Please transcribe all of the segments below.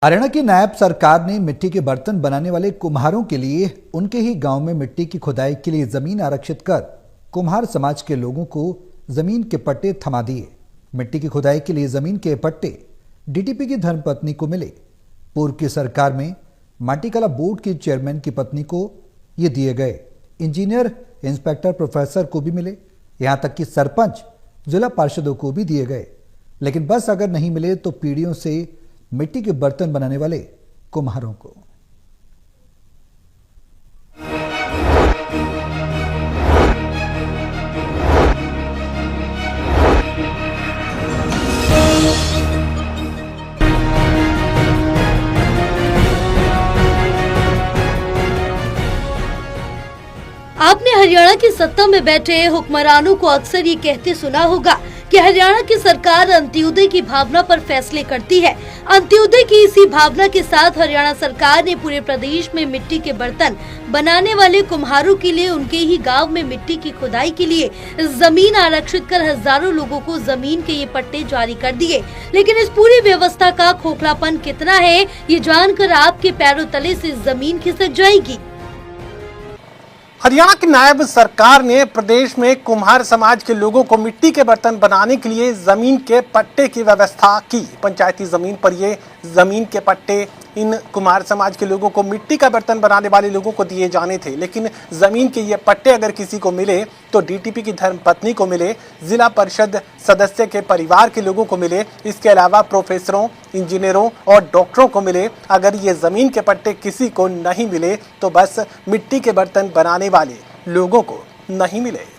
हरियाणा की नायब सरकार ने मिट्टी के बर्तन बनाने वाले कुम्हारों के लिए उनके ही गांव में मिट्टी की खुदाई के लिए जमीन आरक्षित कर कुम्हार समाज के लोगों को जमीन के पट्टे थमा दिए। मिट्टी की खुदाई के लिए जमीन के पट्टे डीटीपी की धर्मपत्नी को मिले। पूर्व की सरकार में माटीकला बोर्ड के चेयरमैन की पत्नी को ये दिए गए। इंजीनियर इंस्पेक्टर प्रोफेसर को भी मिले, यहां तक कि सरपंच जिला पार्षदों को भी दिए गए। लेकिन बस अगर नहीं मिले तो पीढ़ियों से मिट्टी के बर्तन बनाने वाले कुम्हारों को। आपने हरियाणा की सत्ता में बैठे हुक्मरानों को अक्सर ये कहते सुना होगा कि हरियाणा की सरकार अंत्योदय की भावना पर फैसले करती है। अंत्योदय की इसी भावना के साथ हरियाणा सरकार ने पूरे प्रदेश में मिट्टी के बर्तन बनाने वाले कुम्हारों के लिए उनके ही गांव में मिट्टी की खुदाई के लिए जमीन आरक्षित कर हजारों लोगों को जमीन के ये पट्टे जारी कर दिए। लेकिन इस पूरी व्यवस्था का खोखलापन कितना है, ये जानकर आपके पैरों तले से जमीन खिसक जाएगी। हरियाणा की नायब सरकार ने प्रदेश में कुम्हार समाज के लोगों को मिट्टी के बर्तन बनाने के लिए जमीन के पट्टे की व्यवस्था की। पंचायती जमीन पर ये जमीन के पट्टे इन कुम्हार समाज के लोगों को मिट्टी का बर्तन बनाने वाले लोगों को दिए जाने थे। लेकिन जमीन के ये पट्टे अगर किसी को मिले तो डीटीपी की धर्मपत्नी को मिले, जिला परिषद सदस्य के परिवार के लोगों को मिले, इसके अलावा प्रोफेसरों, इंजीनियरों और डॉक्टरों को मिले। अगर ये जमीन के पट्टे किसी को नहीं मिले तो बस मिट्टी के बर्तन बनाने वाले लोगों को नहीं मिले।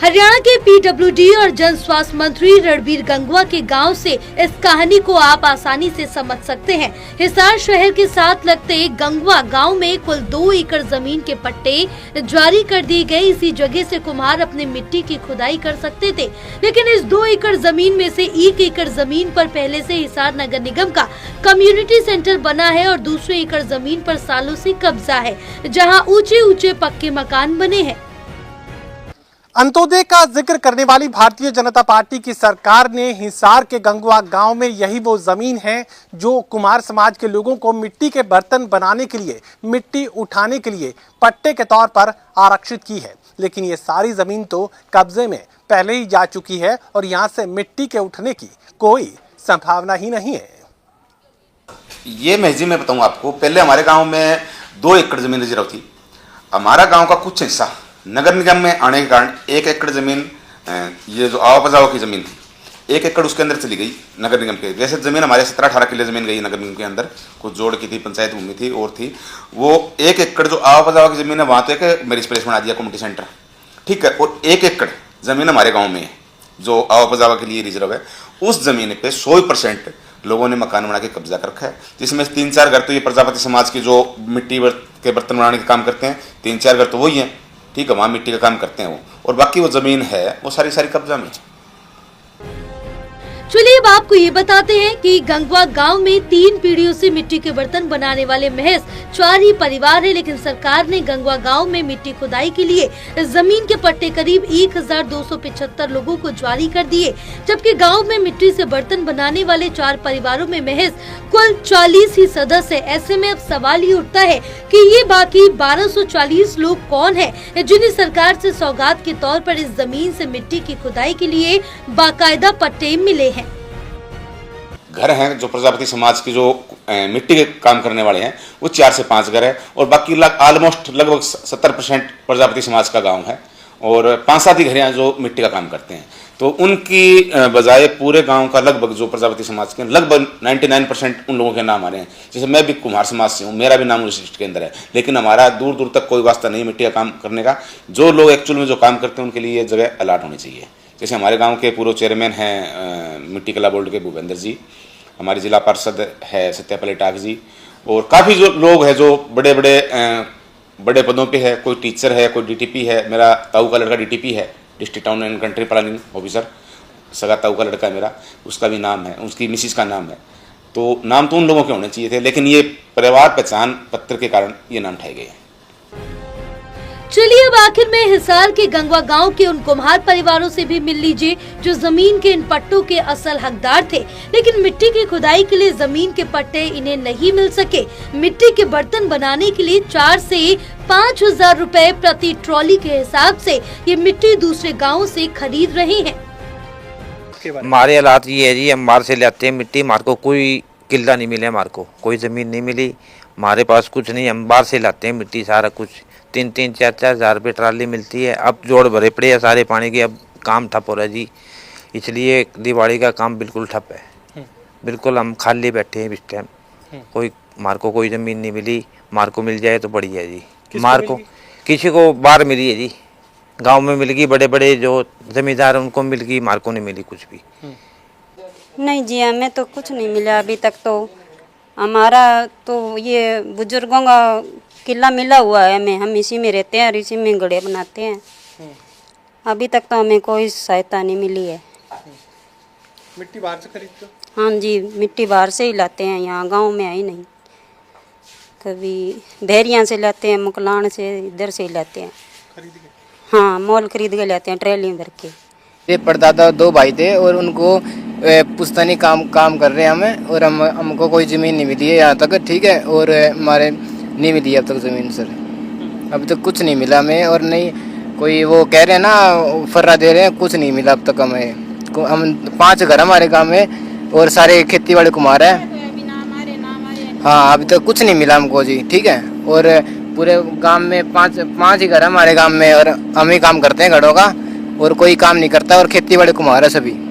हरियाणा के पीडब्ल्यूडी और जन स्वास्थ्य मंत्री रणबीर गंगवा के गांव से इस कहानी को आप आसानी से समझ सकते हैं। हिसार शहर के साथ लगते गंगवा गांव में कुल 2 एकड़ जमीन के पट्टे जारी कर दिए गए। इसी जगह से कुम्हार अपने मिट्टी की खुदाई कर सकते थे। लेकिन इस 2 एकड़ जमीन में से 1 एकड़ जमीन पर पहले से हिसार नगर निगम का कम्युनिटी सेंटर बना है और दूसरे एकड़ जमीन पर सालों से कब्जा है, जहाँ ऊंचे ऊंचे पक्के मकान बने हैं। अंत्योदय का जिक्र करने वाली भारतीय जनता पार्टी की सरकार ने हिसार के गंगवा गांव में यही वो जमीन है जो कुम्हार समाज के लोगों को मिट्टी के बर्तन बनाने के लिए, मिट्टी उठाने के लिए पट्टे के तौर पर आरक्षित की है। लेकिन ये सारी जमीन तो कब्जे में पहले ही जा चुकी है और यहाँ से मिट्टी के उठने की कोई संभावना ही नहीं है। ये महजी में बताऊँ आपको, पहले हमारे गाँव में 2 एकड़ जमीन रिजर्व थी। हमारा गाँव का कुछ हिस्सा नगर निगम में आने के कारण 1 एकड़ जमीन, ये जो आवापजाव की जमीन थी, 1 एकड़ उसके अंदर चली गई नगर निगम के। वैसे जमीन हमारे 17-18 किले जमीन गई नगर निगम के अंदर, कुछ जोड़ की थी, पंचायत भूमि थी और थी। वो 1 एकड़ जो आवापजाव की जमीन है वहाँ तो एक मैरिज प्लेस बना दिया कम्युनिटी सेंटर, ठीक है। और 1 एकड़ जमीन हमारे गाँव में है जो आवापजाव के लिए रिजर्व है। उस जमीन पे 100% लोगों ने मकान बना के कब्जा कर रखा है, जिसमें 3-4 घर तो ये प्रजापति समाज के जो मिट्टी के बर्तन बनाने का काम करते हैं, 3-4 घर तो वही हैं, ठीक है, वहाँ मिट्टी का काम करते हैं वो, और बाकी वो जमीन है वो सारी कब्जा में। चलिए अब आपको ये बताते हैं कि गंगवा गांव में 3 पीढ़ियों से मिट्टी के बर्तन बनाने वाले महज 4 ही परिवार है। लेकिन सरकार ने गंगवा गांव में मिट्टी खुदाई के लिए जमीन के पट्टे करीब 1275 लोगों को जारी कर दिए, जबकि गांव में मिट्टी से बर्तन बनाने वाले 4 परिवारों में महज कुल 40 ही सदस्य। ऐसे में अब सवाल ये उठता है कि ये बाकी 1240 लोग कौन है जिन्हें सरकार से सौगात के तौर पर इस जमीन से मिट्टी की खुदाई के लिए बाकायदा पट्टे मिले हैं। घर हैं जो प्रजापति समाज के जो मिट्टी के काम करने वाले हैं वो 4 से 5 घर है, और बाकी लगभग 70% प्रजापति समाज का गांव है, और 5-7 ही घर हैं जो मिट्टी का काम करते हैं। तो उनकी बजाय पूरे गांव का लगभग जो प्रजापति समाज के लगभग 99% उन लोगों के नाम आ रहे हैं। जैसे मैं भी कुम्हार समाज से हूँ, मेरा भी नाम उस लिस्ट के अंदर है, लेकिन हमारा दूर दूर तक कोई वास्ता नहीं मिट्टी का काम करने का। जो लोग एक्चुअल में जो काम करते हैं उनके लिए ये जगह अलाट होनी चाहिए। जैसे हमारे गाँव के पूर्व चेयरमैन हैं मिट्टीकला बोर्ड के भूपेंद्र जी, हमारे जिला पार्षद है सत्यापल्ली टाक जी, और काफ़ी जो लोग हैं जो बड़े पदों पे है। कोई टीचर है, कोई डीटीपी है, मेरा ताऊ का लड़का डीटीपी है, district town and country planning officer, सगा ताऊ का लड़का है मेरा, उसका भी नाम है, उसकी मिसिस का नाम है। तो नाम तो उन लोगों के होने चाहिए थे, लेकिन ये परिवार पहचान पत्र के कारण ये नाम उठाए गए हैं। चलिए अब आखिर में हिसार के गंगवा गांव के उन कुम्हार परिवारों से भी मिल लीजिए जो जमीन के इन पट्टों के असल हकदार थे, लेकिन मिट्टी की खुदाई के लिए जमीन के पट्टे इन्हें नहीं मिल सके। मिट्टी के बर्तन बनाने के लिए 4 से 5,000 रुपए प्रति ट्रॉली के हिसाब से ये मिट्टी दूसरे गाँव से खरीद रहे हैं। हमारे हालात ये है जी, हम बाहर से लाते हैं मिट्टी, हमारे को कोई किला नहीं मिला, हमारे को कोई ज़मीन नहीं मिली, हमारे पास कुछ नहीं, हम बाहर से लाते हैं मिट्टी, सारा कुछ 3-3, 4-4 हज़ार रुपये ट्राली मिलती है। अब जोड़ भरे पड़े हैं सारे पानी के, अब काम ठप हो रहा है जी, इसलिए दिवाली का काम बिल्कुल ठप है, बिल्कुल हम खाली बैठे हैं इस टाइम। कोई हमारे को कोई ज़मीन नहीं मिली, हमारे को मिल जाए तो बढ़िया जी। हमारे को किसी को बाहर मिली है जी, गांव में मिल गई, बड़े बड़े जो जमींदार उनको मिल गई, हमारे को नहीं मिली कुछ भी। नहीं जी, हमें तो कुछ नहीं मिला अभी तक। तो हमारा तो ये बुजुर्गों का किला मिला हुआ है हमें, हम इसी में रहते हैं और इसी में घड़े बनाते हैं। अभी तक तो हमें कोई सहायता नहीं मिली है। मिट्टी बाहर से खरीदते हो? हाँ जी, मिट्टी बाहर से ही लाते हैं, यहाँ गांव में आई नहीं। कभी भेरियाँ से लाते हैं, मुकलान से, इधर से ही लाते हैं। खरीद के? हाँ, मोल खरीद के लाते हैं, ट्रेली में भर के। ये परदादा 2 भाई थे और उनको पुश्तैनी काम कर रहे हैं हमें, और हमको कोई ज़मीन नहीं मिली है यहाँ तक, ठीक है। और हमारे नहीं मिली अब तक ज़मीन सर, अब तक कुछ नहीं मिला हमें। और नहीं कोई वो कह रहे हैं ना फर्रा दे रहे हैं, कुछ नहीं मिला अब तक हमें। हम 5 घर हमारे गाँव में और सारे खेती वाले कुम्हार हैं। हाँ, अभी तक कुछ नहीं मिला हमको जी, ठीक है। और पूरे गांव में 5 ही घर हमारे गांव में, और हम ही काम करते हैं घरों का, और कोई काम नहीं करता, और खेती वाले कुम्हार है सभी।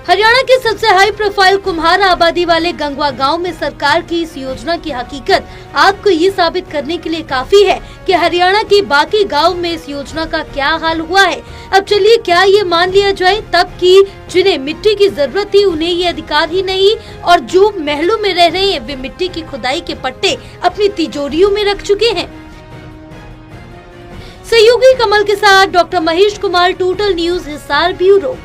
हरियाणा के सबसे हाई प्रोफाइल कुम्हार आबादी वाले गंगवा गांव में सरकार की इस योजना की हकीकत आपको ये साबित करने के लिए काफी है कि हरियाणा के बाकी गांव में इस योजना का क्या हाल हुआ है। अब चलिए क्या ये मान लिया जाए तब कि जिन्हें मिट्टी की जरूरत थी उन्हें ये अधिकार ही नहीं, और जो महलों में रह रहे हैं वे मिट्टी की खुदाई के पट्टे अपनी तिजोरियों में रख चुके हैं। सहयोगी कमल के साथ doctor Mahesh Kumar, total news Hisar bureau.